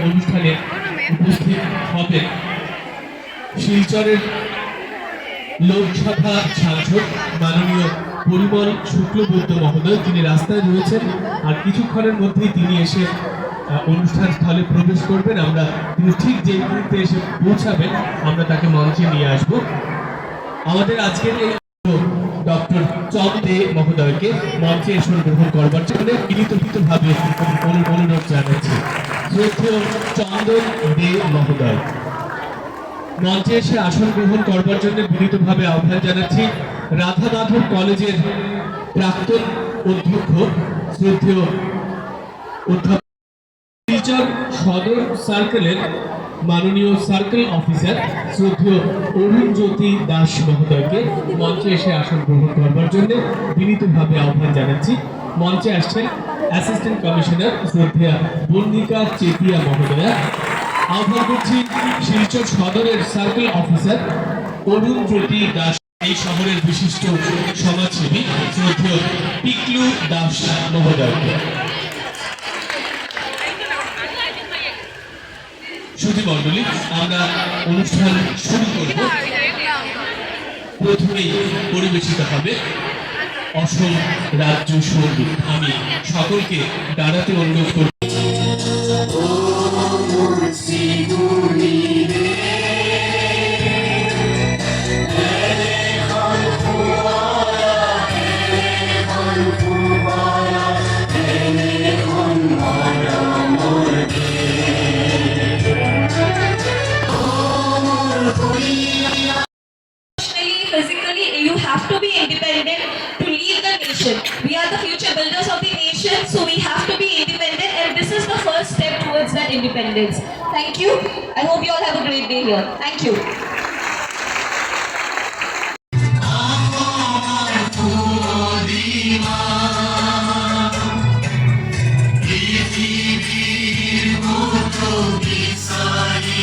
অনুষ্ঠানে উপস্থিত হবেন শিলচরের লোকসভা সাংসদ মাননীয় পরিমল শুক্লবৈদ্য মহোদয়। তিনি রাস্তায় রয়েছেন আর কিছুক্ষণের মধ্যেই তিনি এসে অনুষ্ঠান স্থলে প্রবেশ করবেন। আমরা তিনি ঠিক যে মুহূর্তে এসে পৌঁছাবেন আমরা তাকে মঞ্চে নিয়ে আসব। আমাদের আজকের এই ডক্টর চন্দে মহোদয়কে মঞ্চে আসন গ্রহণ করবার জন্য বিনীতভাবে অনুরোধ জানাচ্ছি। শ্রদ্ধেয় চন্দন দে মহোদয় মঞ্চে এসে আসন গ্রহণ করবার জন্য বিনীতভাবে আহ্বান জানাচ্ছি। রাধা মাধব কলেজের প্রাক্তন অধ্যক্ষ শ্রদ্ধেয় অধ্যাপক শিলচর সদর সার্কেলের মাননীয় সার্কেল অফিসার শ্রদ্ধেয় অরুণজ্যোতি দাস মহোদয়কে মঞ্চে এসে আসন গ্রহণ করবার জন্য বিনীতভাবে আহ্বান জানাচ্ছি। মঞ্চে আসছেন অ্যাসিস্ট্যান্ট কমিশনার শ্রদ্ধেয়া বর্ণিকা চেতিয়া মহোদয়া। আহ্বান করছি শিলচর সদরের সার্কেল অফিসার অরুণজ্যোতি দাস, এই শহরের বিশিষ্ট সমাজসেবী শ্রদ্ধেয় পিকলু দাস মহোদয়কে। সুধী মণ্ডলী, আমরা অনুষ্ঠান শুরু করব। প্রথমেই পরিবেশিত হবে অসম রাজ্য সঙ্গীত। আমি সকলকে দাঁড়াতে অনুরোধ করব। Physically, you have to be independent to lead the nation. We are the future builders of the nation, so we have to be independent, and this is the first step towards that independence. Thank you. I hope you all have a great day here. Thank you. Sorry,